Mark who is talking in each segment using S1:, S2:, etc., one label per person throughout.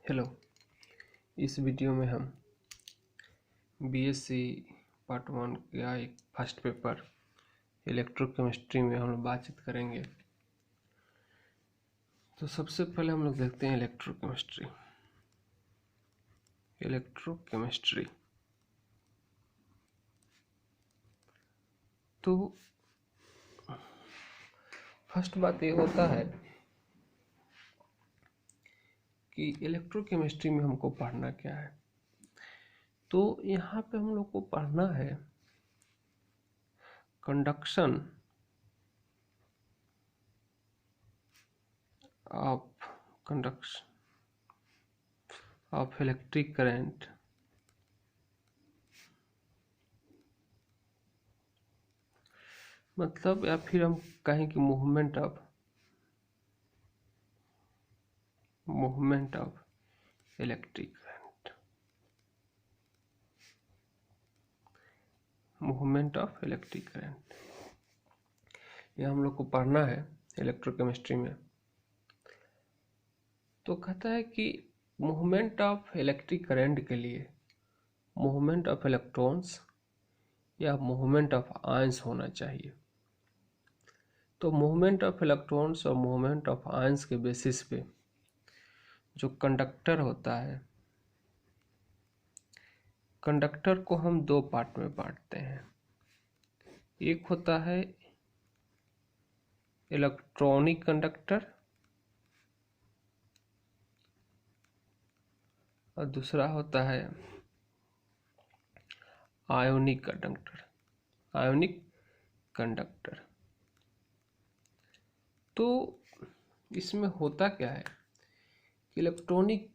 S1: Hello. इस video में हम बीएससी पार्ट 1 का एक फर्स्ट पेपर इलेक्ट्रोकेमिस्ट्री में हम लोग बातचीत करेंगे। तो सबसे पहले हम लोग देखते हैं इलेक्ट्रोकेमिस्ट्री। तो फर्स्ट बात ये होता है कि इलेक्ट्रोकेमिस्ट्री में हमको पढ़ना क्या है। तो यहाँ पे हम लोग को पढ़ना है कंडक्शन ऑफ इलेक्ट्रिक करंट मतलब, या फिर हम कहें कि मूवमेंट ऑफ इलेक्ट्रिक करंट, ये हम लोग को पढ़ना है इलेक्ट्रोकेमिस्ट्री में। तो कहता है कि मूवमेंट ऑफ इलेक्ट्रिक करंट के लिए मूवमेंट ऑफ इलेक्ट्रॉन्स या मूवमेंट ऑफ आयंस होना चाहिए। तो मूवमेंट ऑफ इलेक्ट्रॉन्स और मूवमेंट ऑफ आयंस के बेसिस पे जो कंडक्टर होता है, कंडक्टर को हम दो पार्ट में बांटते हैं। एक होता है इलेक्ट्रॉनिक कंडक्टर और दूसरा होता है आयोनिक कंडक्टर। तो इसमें होता क्या है कि इलेक्ट्रॉनिक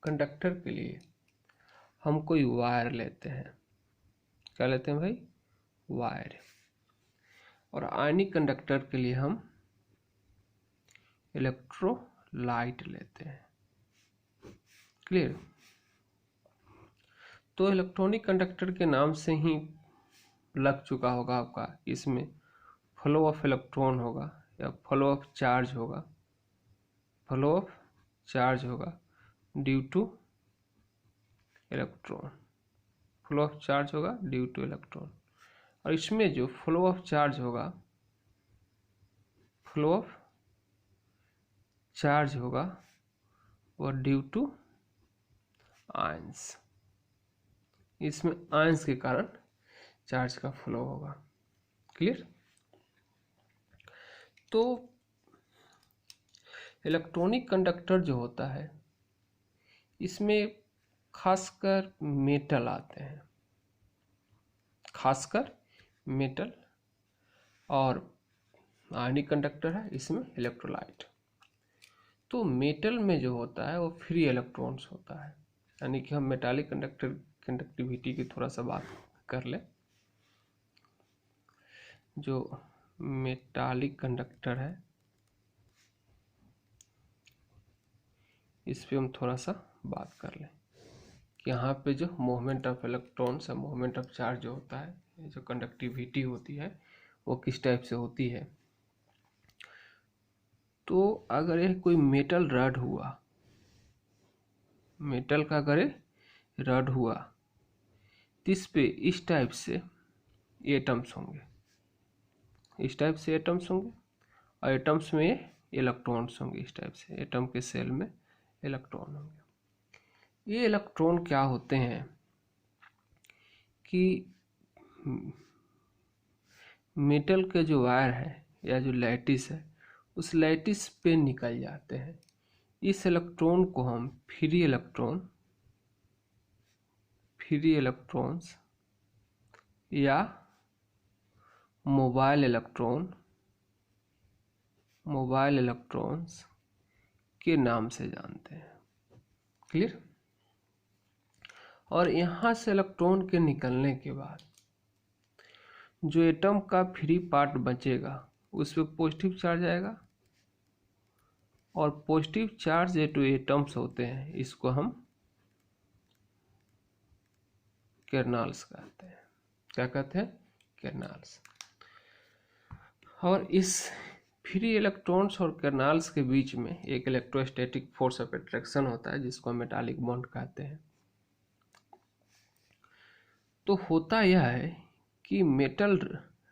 S1: कंडक्टर के लिए हम कोई वायर लेते हैं। क्या लेते हैं भाई? वायर। और आयनिक कंडक्टर के लिए हम इलेक्ट्रोलाइट लेते हैं। क्लियर? तो इलेक्ट्रॉनिक कंडक्टर के नाम से ही लग चुका होगा आपका, इसमें फ्लो ऑफ इलेक्ट्रॉन होगा या फ्लो ऑफ चार्ज होगा ड्यू टू इलेक्ट्रॉन। और इसमें जो फ्लो ऑफ चार्ज होगा वो ड्यू टू आयंस। इसमें आयंस के कारण चार्ज का फ्लो होगा। क्लियर? तो इलेक्ट्रॉनिक कंडक्टर जो होता है इसमें खासकर मेटल आते हैं, और आयनिक कंडक्टर है, इसमें इलेक्ट्रोलाइट। तो मेटल में जो होता है वो फ्री इलेक्ट्रॉन्स होता है, यानी कि हम मेटालिक कंडक्टिविटी की थोड़ा सा बात कर ले। जो मेटालिक कंडक्टर है इस पे हम थोड़ा सा बात कर लें कि यहाँ पे जो मूवमेंट ऑफ इलेक्ट्रॉन्स और मूवमेंट ऑफ चार्ज जो होता है, जो कंडक्टिविटी होती है वो किस टाइप से होती है। तो अगर यह कोई मेटल का अगर रड हुआ तो इस पे इस टाइप से एटम्स होंगे, और एटम्स में इलेक्ट्रॉन्स होंगे। इस टाइप से एटम के सेल में इलेक्ट्रॉन होंगे। ये इलेक्ट्रॉन क्या होते हैं कि मेटल के जो वायर है या जो लैटिस है उस लैटिस पे निकल जाते हैं। इस इलेक्ट्रॉन को हम फ्री इलेक्ट्रॉन्स या मोबाइल इलेक्ट्रॉन्स के नाम से जानते हैं। क्लियर? और यहाँ से इलेक्ट्रॉन के निकलने के बाद जो एटम का फ्री पार्ट बचेगा उस पर पॉजिटिव चार्ज आएगा, और पॉजिटिव चार्ज जो एटम्स होते हैं इसको हम केर्नल्स कहते हैं। क्या कहते हैं? केर्नल्स। और इस फ्री इलेक्ट्रॉन्स और कर्नल्स के बीच में एक इलेक्ट्रोस्टैटिक फोर्स ऑफ अट्रैक्शन होता है जिसको हम मेटालिक बॉन्ड कहते हैं। तो होता यह है कि मेटल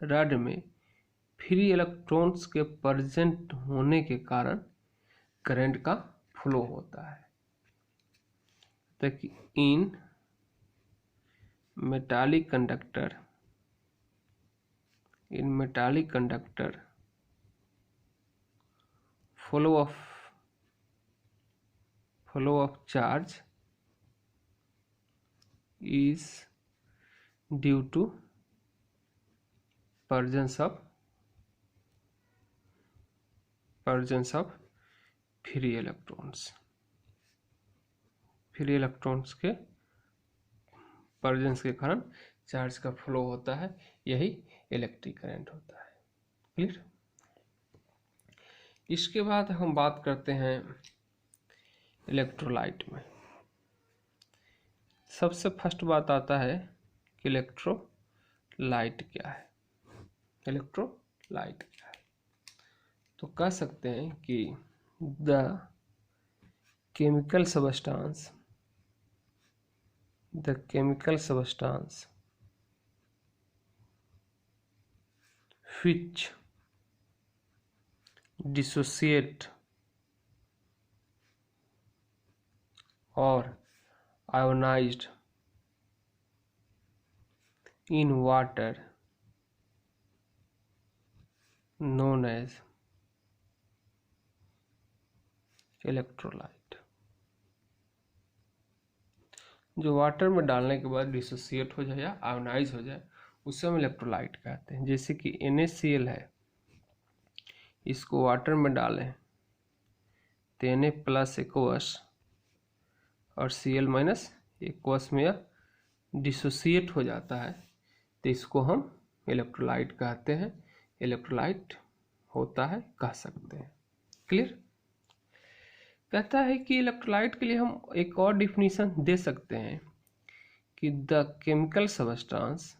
S1: रड में फ्री इलेक्ट्रॉन्स के प्रेजेंट होने के कारण करंट का फ्लो होता है। ताकि इन metallic conductor flow of charge is due to presence of free electrons के प्रेजेंस के कारण चार्ज का फ्लो होता है, यही इलेक्ट्रिक करंट होता है। क्लियर। इसके बाद हम बात करते हैं इलेक्ट्रोलाइट में। सबसे फर्स्ट बात आता है कि इलेक्ट्रोलाइट क्या है। तो कह सकते हैं कि the chemical substance which dissociate or ionized in water known as electrolyte. जो वाटर में डालने के बाद डिसोसिएट हो जाए या आयोनाइज हो जाए उसे हम इलेक्ट्रोलाइट कहते हैं। जैसे कि NaCl है, इसको वाटर में डालें तो Na प्लस एक्वस और Cl माइनस एक्वस में यह डिसोसिएट हो जाता है, तो इसको हम इलेक्ट्रोलाइट कहते हैं। इलेक्ट्रोलाइट होता है, कह सकते हैं। क्लियर। कहता है कि इलेक्ट्रोलाइट के लिए हम एक और डिफिनीशन दे सकते हैं कि the chemical substance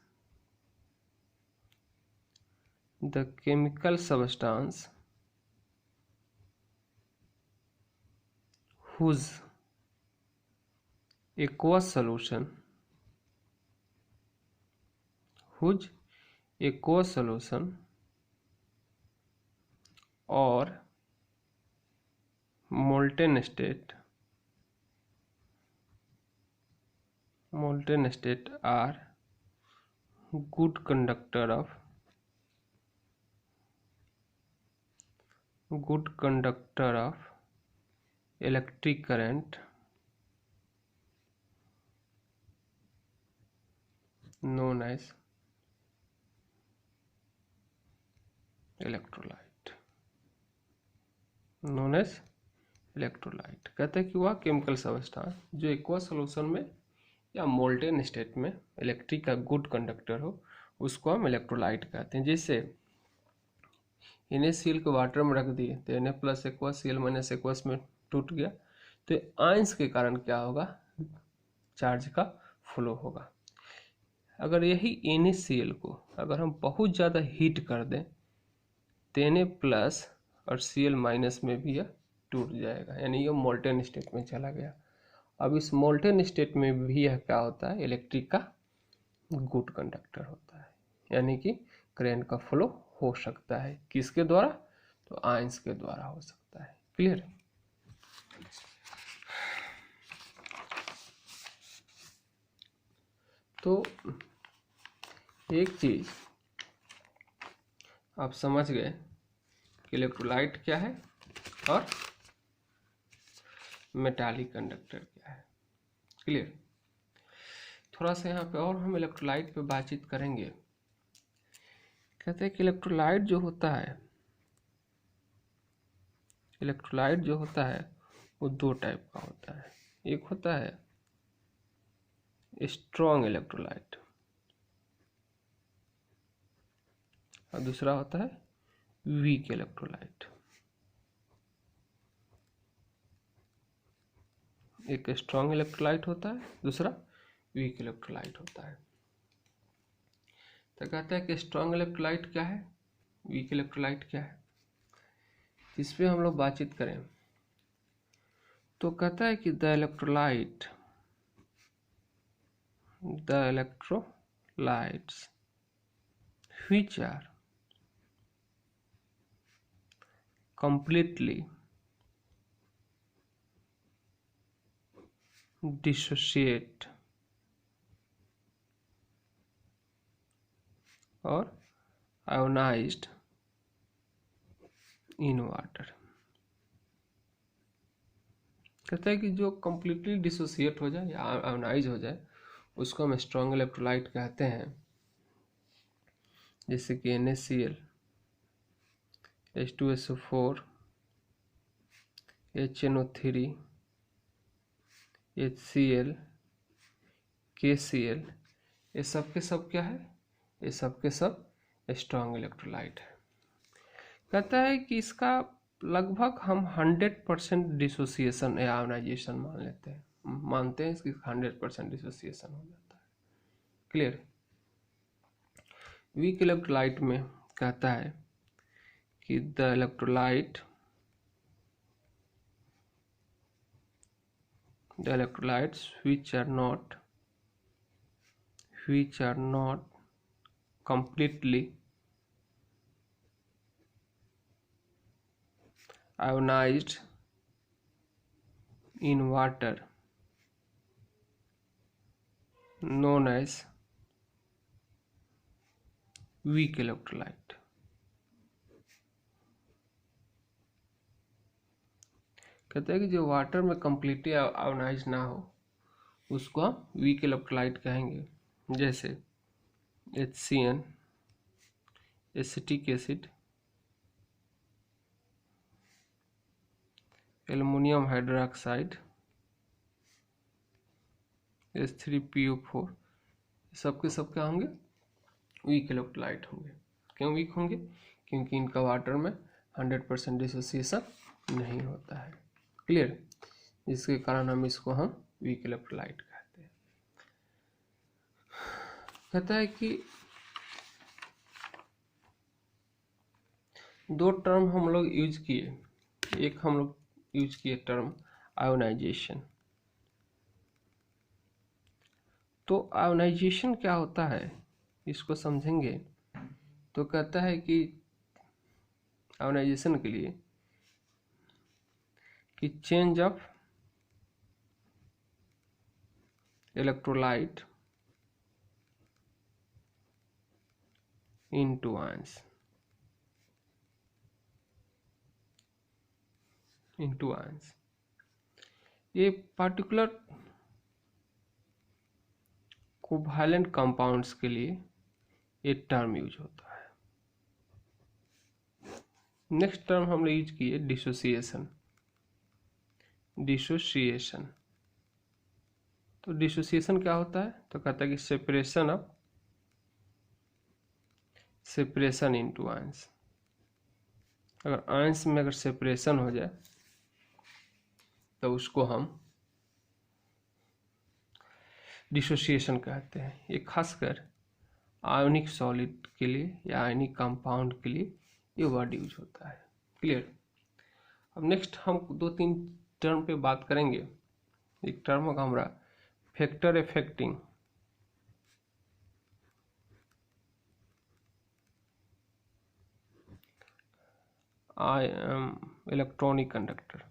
S1: whose aqueous solution or molten state are good conductor of electric current known as electrolyte. कहते हैं कि वह केमिकल सबस्टेंस जो एक्वस सॉल्यूशन में या मोल्टेन स्टेट में इलेक्ट्रिक का गुड कंडक्टर हो उसको हम इलेक्ट्रोलाइट कहते हैं। जैसे NaCl को वाटर में रख दिए तो Na plus aqueous Cl minus aqueous में टूट गया, तो आयंस के कारण क्या होगा, चार्ज का फ्लो होगा। अगर यही NaCl को अगर हम बहुत ज़्यादा हीट कर दें तो Na प्लस और Cl माइनस में भी यह टूट जाएगा, यानी ये मोल्टेन स्टेट में चला गया। अब इस मोल्टेन स्टेट में भी यह क्या होता है, इलेक्ट्रिक का गुड कंडक्टर होता है, यानी कि करंट का फ्लो हो सकता है। किसके द्वारा, तो आयंस के द्वारा हो सकता है। क्लियर। तो एक चीज आप समझ गए कि इलेक्ट्रोलाइट क्या है और मेटालिक कंडक्टर क्या है। क्लियर। थोड़ा सा यहाँ पे और हम इलेक्ट्रोलाइट पे बातचीत करेंगे। कहते हैं कि इलेक्ट्रोलाइट जो होता है वो दो टाइप का होता है। एक होता है स्ट्रॉन्ग इलेक्ट्रोलाइट और दूसरा होता है वीक इलेक्ट्रोलाइट। एक स्ट्रॉन्ग इलेक्ट्रोलाइट होता है, दूसरा वीक इलेक्ट्रोलाइट होता है। तो कहता है कि स्ट्रॉन्ग इलेक्ट्रोलाइट क्या है, वीक इलेक्ट्रोलाइट क्या है। इस पे हम लोग बातचीत करें तो कहता है कि the electrolytes which are completely dissociate or ionized in water। कहता है कि जो completely डिसोसिएट हो जाए या आयोनाइज हो जाए उसको हम स्ट्रॉन्ग इलेक्ट्रोलाइट कहते हैं, जैसे कि NaCl, H2SO4, HNO3, HCl, KCl, ये सब के सब क्या है, ये सब के सब स्ट्रॉन्ग इलेक्ट्रोलाइट है। कहता है कि इसका लगभग हम 100% डिसोसिएशन या आयोनाइजेशन मानते हैं इसकी 100% डिसोसिएशन हो जाता है। क्लियर। वीक इलेक्ट्रोलाइट में कहता है कि the electrolytes which are not completely ionized in water known as weak electrolyte। कहते हैं कि जो वाटर में कम्प्लीटली आयोनाइज ना हो उसको हम वीक इलेक्ट्रोलाइट कहेंगे, जैसे HCN, acetic acid, aluminium hydroxide, H3PO4, सबके सब क्या होंगे, वीक इलेक्ट्रोलाइट होंगे। क्यों वीक होंगे, क्योंकि इनका वाटर में 100% डिसोसिएशन नहीं होता है। क्लियर। जिसके कारण हम वीक इलेक्ट्रोलाइट कहते हैं। कहता है कि दो टर्म हम लोग यूज किए, एक हम लोग यूज किए टर्म आयोनाइजेशन। तो आयोनाइजेशन क्या होता है इसको समझेंगे तो कहता है कि आयोनाइजेशन के लिए कि change of electrolyte into ions ये पार्टिकुलर कोवैलेंट कंपाउंड्स के लिए ये टर्म यूज होता है। नेक्स्ट टर्म हमने यूज किए डिसोसिएशन। तो डिसोसिएशन क्या होता है, तो कहता है कि सेपरेशन इनटू आयंस। अगर आयंस में अगर सेपरेशन हो जाए तो उसको हम डिसोसिएशन कहते हैं। ये खासकर आयोनिक सॉलिड के लिए या आयनिक कंपाउंड के लिए ये वर्ड यूज होता है। क्लियर। अब नेक्स्ट हम 2-3 टर्म पे बात करेंगे। एक टर्म होगा हमारा फैक्टर अफेक्टिंग इलेक्ट्रॉनिक कंडक्टर।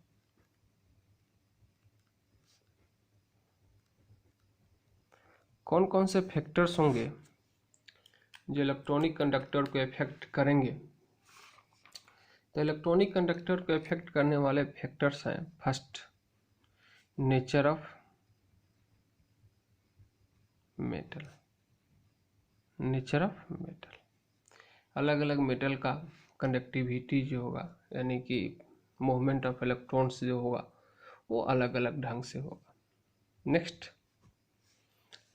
S1: कौन कौन से फैक्टर्स होंगे जो इलेक्ट्रॉनिक कंडक्टर को इफेक्ट करेंगे। तो इलेक्ट्रॉनिक कंडक्टर को इफेक्ट करने वाले फैक्टर्स हैं, फर्स्ट नेचर ऑफ मेटल। अलग अलग मेटल का कंडक्टिविटी जो होगा यानी कि मूवमेंट ऑफ इलेक्ट्रॉन्स जो होगा वो अलग अलग ढंग से होगा। Next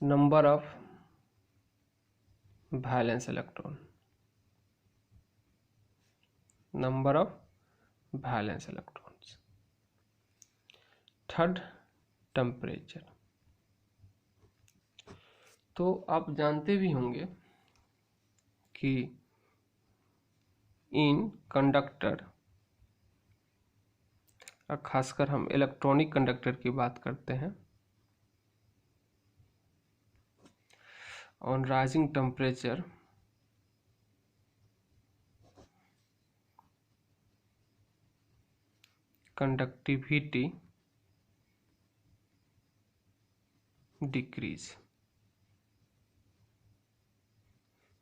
S1: number of valence electron. Third temperature. तो आप जानते भी होंगे कि इन कंडक्टर और खासकर हम इलेक्ट्रॉनिक कंडक्टर की बात करते हैं। On rising temperature conductivity decrease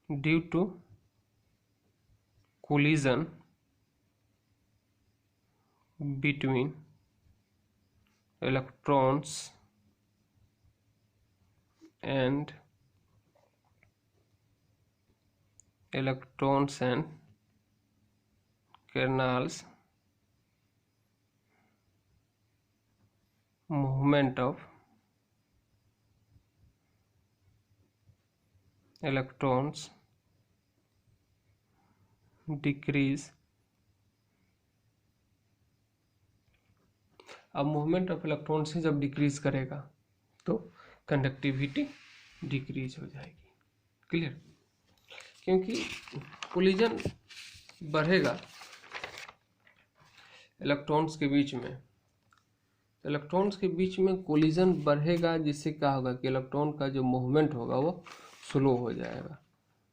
S1: due to collision between electrons and kernels, movement of electrons decrease। अब मूवमेंट ऑफ इलेक्ट्रॉन्स ही जब डिक्रीज करेगा तो कंडक्टिविटी डिक्रीज हो जाएगी। क्लियर? क्योंकि कोलिजन बढ़ेगा इलेक्ट्रॉन्स के बीच में, इलेक्ट्रॉन्स के बीच में कोलिजन बढ़ेगा, जिससे क्या होगा कि इलेक्ट्रॉन का जो मूवमेंट होगा वो स्लो हो जाएगा,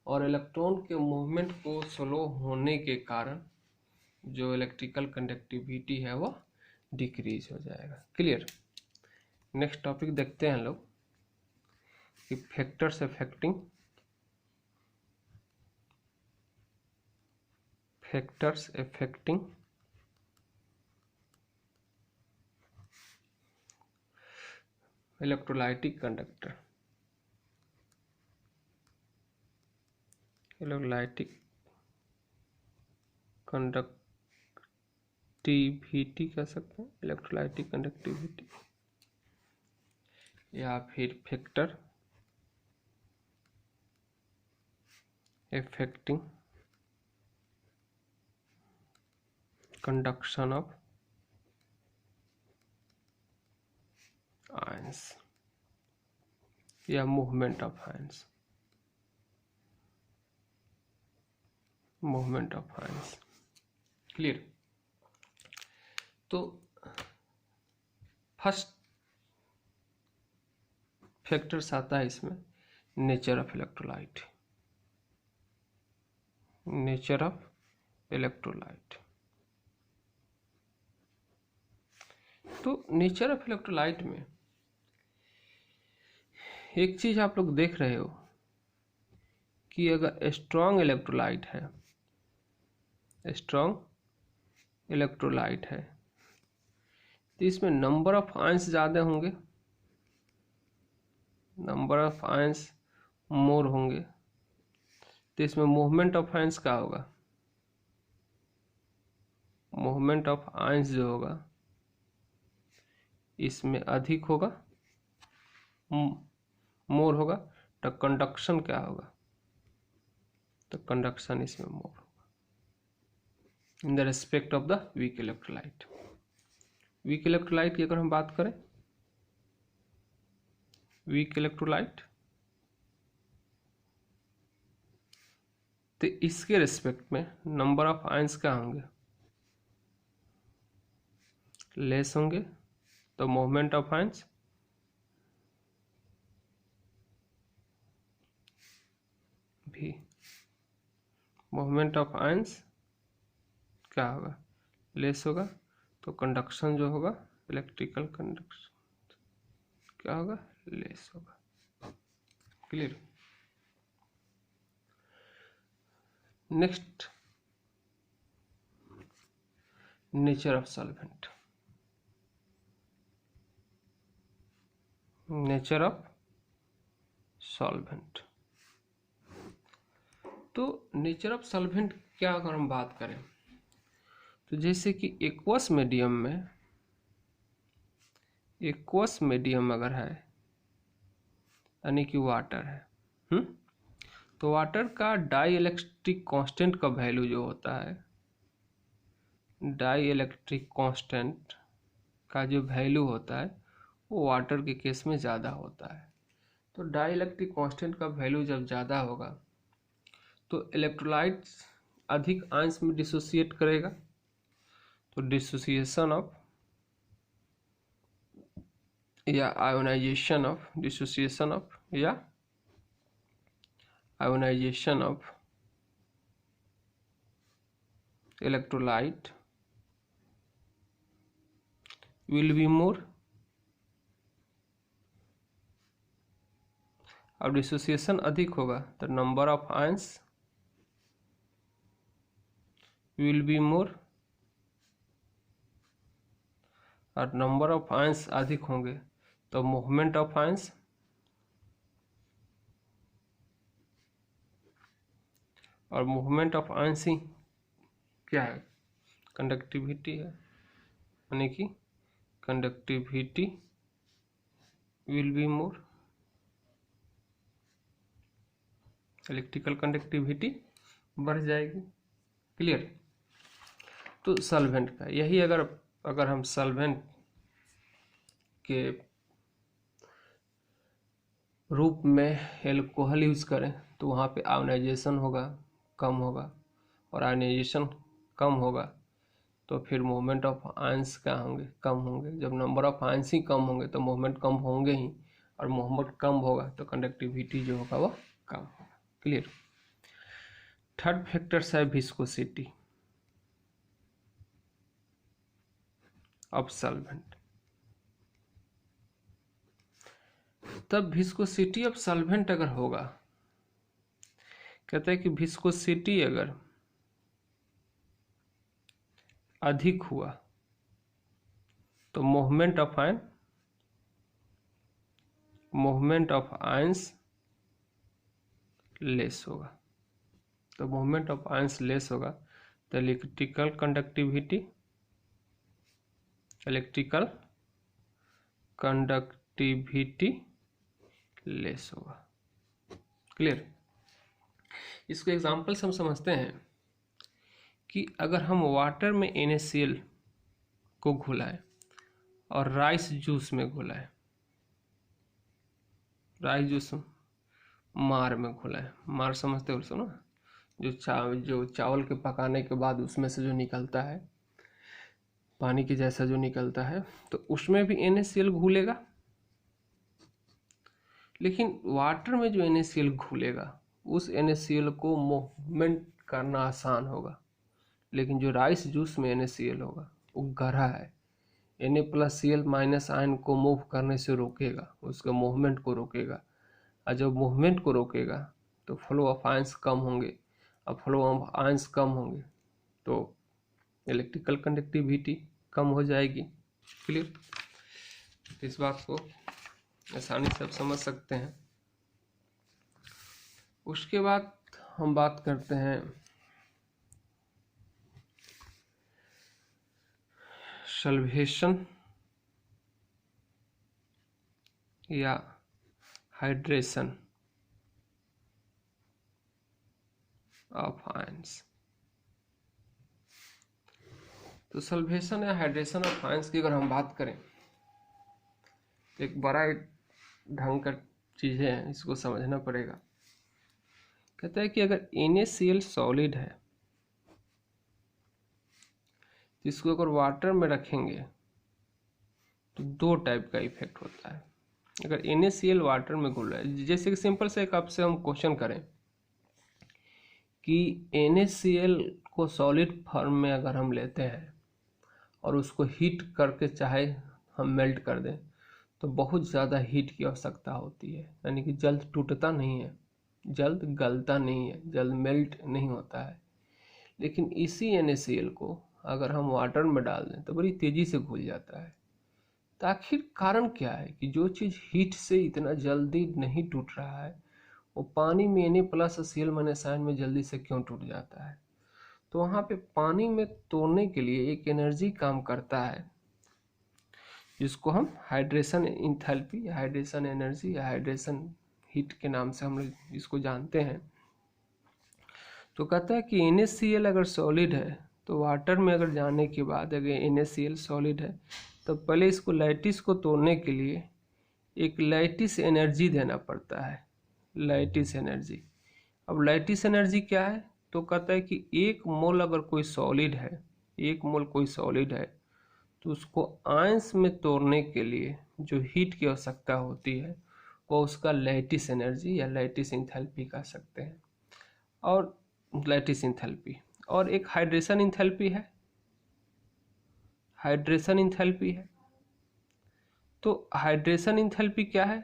S1: और इलेक्ट्रॉन के मूवमेंट को स्लो होने के कारण जो इलेक्ट्रिकल कंडक्टिविटी है वो डिक्रीज हो जाएगा। क्लियर? नेक्स्ट टॉपिक देखते हैं लोग कि factors affecting electrolytic conductor, electrolytic conductivity कह सकते हैं, इलेक्ट्रोलाइटिक कंडक्टिविटी या फिर factor affecting conduction of ions या मूवमेंट ऑफ आयंस, क्लियर? तो फर्स्ट फैक्टर्स आता है इसमें नेचर ऑफ इलेक्ट्रोलाइट, तो नेचर ऑफ इलेक्ट्रोलाइट में एक चीज आप लोग देख रहे हो कि अगर स्ट्रॉन्ग इलेक्ट्रोलाइट है तो इसमें नंबर ऑफ आयंस ज़्यादा होंगे, नंबर ऑफ आयंस मोर होंगे, तो इसमें मूवमेंट ऑफ आयंस क्या होगा? मूवमेंट ऑफ आयंस जो होगा इसमें अधिक होगा, मोर होगा, तो कंडक्शन क्या होगा? तो कंडक्शन इसमें मोर होगा in the respect of the weak electrolyte. Weak electrolyte की अगर हम बात करें, वीक इलेक्ट्रोलाइट तो इसके रेस्पेक्ट में नंबर ऑफ आयंस क्या होंगे? लेस होंगे, तो मूवमेंट ऑफ आयंस भी, मूवमेंट ऑफ आयंस क्या होगा? लेस होगा, तो कंडक्शन जो होगा इलेक्ट्रिकल कंडक्शन क्या होगा? लेस होगा। Clear? Next, nature of solvent, तो नेचर ऑफ सॉल्वेंट क्या अगर हम बात करें तो जैसे कि एक्वस मीडियम अगर है यानी कि वाटर है, तो वाटर का डाई इलेक्ट्रिक कांस्टेंट का वैल्यू जो होता है, डाई इलेक्ट्रिक कांस्टेंट का जो वैल्यू होता है वो वाटर के केस में ज़्यादा होता है। तो डाई इलेक्ट्रिक कांस्टेंट का वैल्यू जब ज़्यादा होगा तो इलेक्ट्रोलाइट्स अधिक आयंस में डिसोसिएट करेगा, तो डिसोसिएशन ऑफ या आयोनाइजेशन ऑफ, डिसोसिएशन ऑफ या ionisation of electrolyte will be more, अब डिसोसिएशन अधिक होगा तो number of ions will be more, और नंबर ऑफ आयंस अधिक होंगे तो मूवमेंट ऑफ आयंस, और मूवमेंट ऑफ आयंस ही क्या है, कंडक्टिविटी है, यानी कि conductivity will be more, electrical conductivity बढ़ जाएगी। क्लियर। तो सॉल्वेंट का यही, अगर हम सॉल्वेंट के रूप में एल्कोहल यूज़ करें तो वहाँ पे आयोनाइजेशन होगा, कम होगा, और आयोनाइजेशन कम होगा तो फिर मूवमेंट ऑफ आयंस क्या होंगे, कम होंगे। जब नंबर ऑफ आयंस ही कम होंगे तो मूवमेंट कम होंगे ही, और मूवमेंट कम होगा तो कंडक्टिविटी जो होगा वो कम होगा। क्लियर। थर्ड फैक्टर्स है विस्कोसिटी ऑफ सॉल्वेंट। तब विस्कोसिटी ऑफ सॉल्वेंट अगर होगा, कहते हैं कि विस्कोसिटी अगर अधिक हुआ तो मूवमेंट ऑफ आयंस लेस होगा। तो मूवमेंट ऑफ आयंस लेस होगा तो इलेक्ट्रिकल कंडक्टिविटी लेस होगा। क्लियर। इसको एग्जांपल से हम समझते हैं कि अगर हम वाटर में NaCl को घुलाएं और राइस जूस में घुलाएं, राइस जूस मार में घुलाएं, मार समझते हो सुनो, जो चावल के पकाने के बाद उसमें से जो निकलता है पानी के जैसा जो निकलता है, तो उसमें भी NaCl घुलेगा, लेकिन वाटर में जो NaCl घुलेगा उस NaCl को मूवमेंट करना आसान होगा, लेकिन जो राइस जूस में NaCl होगा वो गहरा है, Na+Cl- आयन को मूव करने से रोकेगा, उसके मूवमेंट को रोकेगा, और जब मूवमेंट को रोकेगा तो फ्लो ऑफ आयंस कम होंगे, और फ्लो ऑफ आयंस कम होंगे तो इलेक्ट्रिकल कंडक्टिविटी कम हो जाएगी। क्लियर। इस बात को आसानी से आप समझ सकते हैं। उसके बाद हम बात करते हैं सल्वेशन या हाइड्रेशन ऑफ आयंस। तो सल्वेशन या हाइड्रेशन ऑफ आयंस की अगर हम बात करें तो एक बड़ा ढंग का चीज़ें हैं, इसको समझना पड़ेगा। कहता है कि अगर NaCl सॉलिड है तो इसको अगर वाटर में रखेंगे तो दो टाइप का इफेक्ट होता है। अगर NaCl वाटर में घुल रहा है, जैसे कि सिंपल से एक आपसे हम क्वेश्चन करें कि NaCl को सॉलिड फॉर्म में अगर हम लेते हैं और उसको हीट करके चाहे हम मेल्ट कर दें तो बहुत ज़्यादा हीट की आवश्यकता होती है, यानी कि जल्द टूटता नहीं है, जल्द गलता नहीं है, जल्द मेल्ट नहीं होता है। लेकिन इसी NaCl को अगर हम वाटर में डाल दें तो बड़ी तेज़ी से घुल जाता है। तो आखिर कारण क्या है कि जो चीज़ हीट से इतना जल्दी नहीं टूट रहा है वो पानी में Na+Cl- में जल्दी से क्यों टूट जाता है? तो वहाँ पे पानी में तोड़ने के लिए एक एनर्जी काम करता है जिसको हम हाइड्रेशन इंथैल्पी, हाइड्रेशन एनर्जी या हाइड्रेशन हीट के नाम से हम लोग इसको जानते हैं। तो कहता है कि NaCl अगर सॉलिड है तो वाटर में अगर जाने के बाद अगर NaCl सॉलिड है तो पहले इसको लैटिस को तोड़ने के लिए एक लैटिस एनर्जी देना पड़ता है, लैटिस एनर्जी। अब लैटिस एनर्जी क्या है? तो कहता है कि 1 मोल अगर कोई सॉलिड है, 1 मोल कोई सॉलिड है तो उसको आयंस में तोड़ने के लिए जो हीट की आवश्यकता होती है वो उसका लैटिस एनर्जी या लैटिस इंथैल्पी कह सकते हैं। और लैटिस इंथैल्पी और एक हाइड्रेशन इंथैल्पी है, हाइड्रेशन इंथैल्पी है। तो हाइड्रेशन इंथैल्पी क्या है?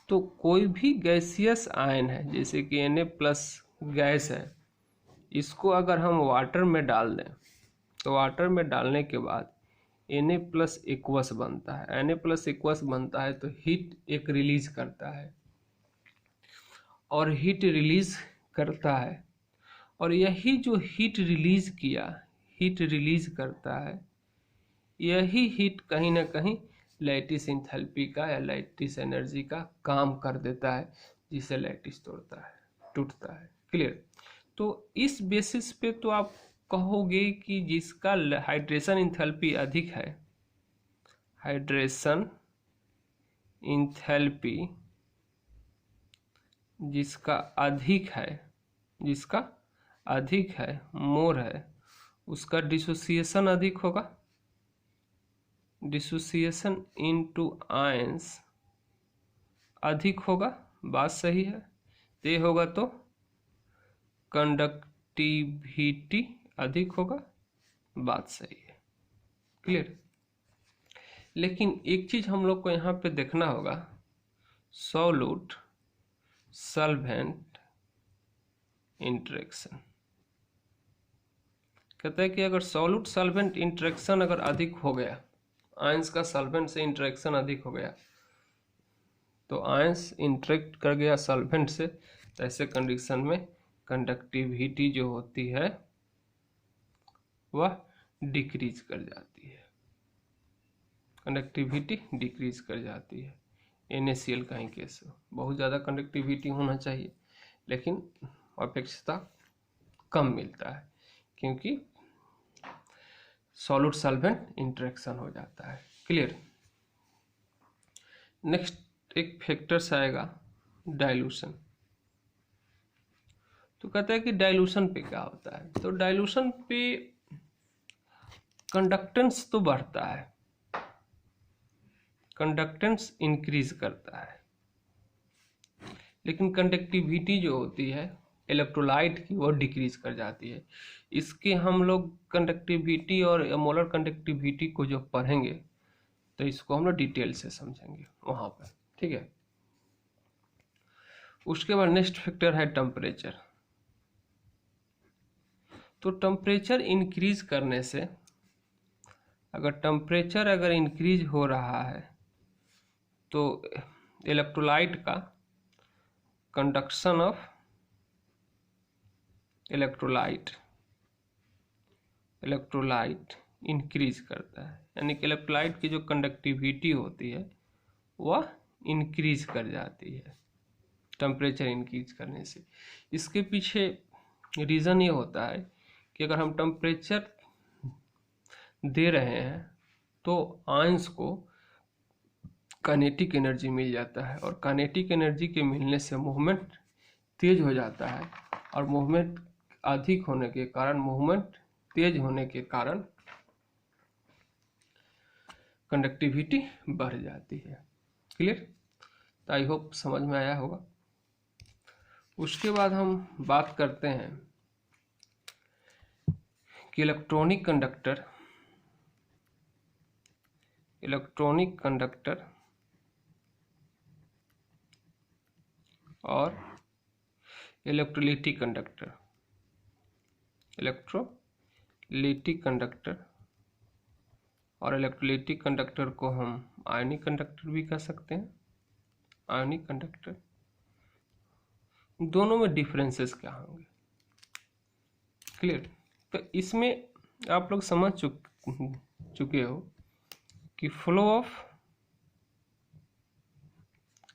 S1: तो कोई भी गैसियस आयन है, जैसे कि Na+ गैस है, इसको अगर हम वाटर में डाल दें तो वाटर में डालने के बाद Na+ एक्वस बनता है। Na+ एक्वस बनता है तो हीट एक रिलीज करता है, और हीट रिलीज करता है, और यही जो हीट रिलीज किया, हीट रिलीज करता है, यही हीट कहीं ना कहीं लैटिस इंथैल्पी का या लैटिस एनर्जी का काम कर देता है, जिसे लैटिस तोड़ता है, टूटता है। क्लियर? तो इस बेसिस पे तो आप कहोगे कि जिसका हाइड्रेशन इंथैल्पी अधिक है, हाइड्रेशन इंथैल्पी जिसका अधिक है, जिसका अधिक है, मोर है, उसका डिसोसिएशन अधिक होगा, डिसोसिएशन इनटू आयंस अधिक होगा। बात सही है। तो ये होगा तो कंडक्टिविटी अधिक होगा। बात सही है। क्लियर? लेकिन एक चीज हम लोग को यहाँ पे देखना होगा, सॉल्यूट सॉल्वेंट इंटरेक्शन। कहते हैं कि अगर सॉल्यूट सॉल्वेंट इंटरेक्शन अगर अधिक हो गया, आयंस का सॉल्वेंट से इंटरेक्शन अधिक हो गया, तो आयंस इंटरेक्ट कर गया सॉल्वेंट से, तो ऐसे कंडीशन में कंडक्टिविटी जो होती है वह डिक्रीज कर जाती है, कंडक्टिविटी डिक्रीज कर जाती है। NaCl का ही केस हो, बहुत ज़्यादा कंडक्टिविटी होना चाहिए लेकिन अपेक्षिता कम मिलता है, क्योंकि सॉल्यूट सॉल्वेंट इंटरेक्शन हो जाता है। क्लियर? नेक्स्ट एक फैक्टर्स आएगा डाइल्यूशन। तो कहते हैं कि डाइल्यूशन पे क्या होता है? तो डाइल्यूशन पे कंडक्टेंस तो बढ़ता है, कंडक्टेंस इंक्रीज करता है, लेकिन कंडक्टिविटी जो होती है इलेक्ट्रोलाइट की वो डिक्रीज कर जाती है। इसके हम लोग कंडक्टिविटी और मोलर कंडक्टिविटी को जो पढ़ेंगे तो इसको हम लोग डिटेल से समझेंगे वहाँ पर। ठीक है? उसके बाद नेक्स्ट फैक्टर है टेम्परेचर। तो टेम्परेचर इंक्रीज करने से, अगर टेम्परेचर अगर इंक्रीज हो रहा है तो इलेक्ट्रोलाइट का कंडक्शन ऑफ इलेक्ट्रोलाइट इंक्रीज करता है, यानी कि इलेक्ट्रोलाइट की जो कंडक्टिविटी होती है वह इंक्रीज कर जाती है टेम्परेचर इंक्रीज करने से। इसके पीछे रीज़न ये होता है कि अगर हम टेम्परेचर दे रहे हैं तो आयंस को काइनेटिक एनर्जी मिल जाता है, और काइनेटिक एनर्जी के मिलने से मूवमेंट तेज हो जाता है, और मूवमेंट अधिक होने के कारण, मूवमेंट तेज होने के कारण कंडक्टिविटी बढ़ जाती है। क्लियर? तो आई होप समझ में आया होगा। उसके बाद हम बात करते हैं कि इलेक्ट्रॉनिक कंडक्टर और इलेक्ट्रोलिटिक कंडक्टर और इलेक्ट्रोलिटिक कंडक्टर को हम आयनिक कंडक्टर भी कह सकते हैं। आयनिक कंडक्टर, दोनों में डिफरेंसेस क्या होंगे? क्लियर? तो इसमें आप लोग समझ चुके हो कि फ्लो ऑफ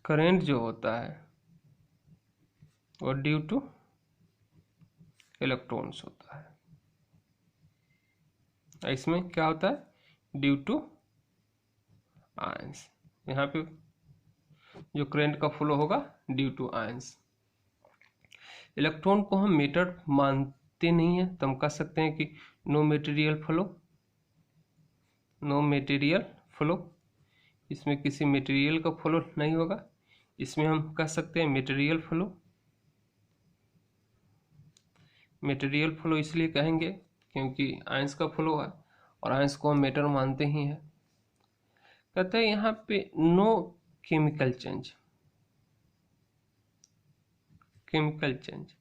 S1: करंट जो होता है वो ड्यू टू इलेक्ट्रॉन्स होता है, इसमें क्या होता है? Due to ions. यहाँ पे जो करंट का फ्लो होगा ड्यू टू आयंस। इलेक्ट्रॉन को हम मेटर मानते नहीं है, तो हम कह सकते हैं कि no material flow, no material flow, इसमें किसी मटेरियल का फ्लो नहीं होगा। इसमें हम कह सकते हैं मटेरियल फ्लो। मटेरियल फ्लो इसलिए कहेंगे क्योंकि आयंस का फ्लो है और आयंस को हम मैटर मानते ही हैं। कहते हैं यहाँ पे no chemical change, chemical change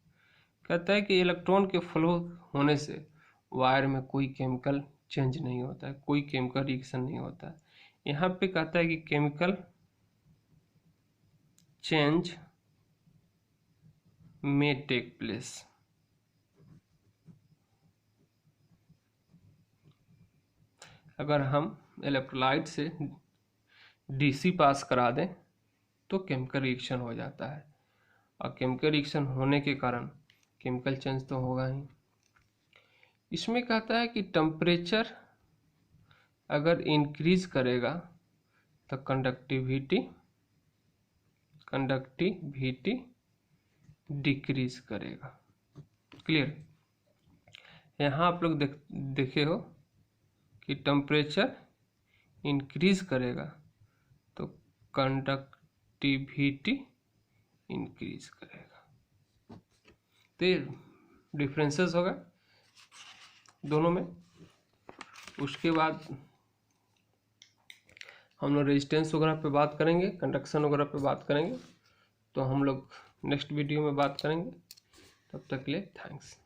S1: कहता है कि इलेक्ट्रॉन के फ्लो होने से वायर में कोई केमिकल चेंज नहीं होता है, कोई केमिकल रिएक्शन नहीं होता है। यहाँ पे कहता है कि chemical change may take place. अगर हम इलेक्ट्रोलाइट से डीसी पास करा दें तो केमिकल रिएक्शन हो जाता है, और केमिकल रिएक्शन होने के कारण केमिकल चेंज तो होगा ही। इसमें कहता है कि टेम्परेचर अगर इंक्रीज करेगा तो कंडक्टिविटी डिक्रीज करेगा। क्लियर? यहाँ आप लोग देखे हो कि टेम्परेचर इंक्रीज करेगा तो कंडक्टिविटी इंक्रीज करेगा। तो ये डिफरेंसेस होगा दोनों में। उसके बाद हम लोग रेजिस्टेंस वगैरह पे बात करेंगे, कंडक्शन वगैरह पे बात करेंगे, तो हम लोग नेक्स्ट वीडियो में बात करेंगे। तब तक के लिए थैंक्स।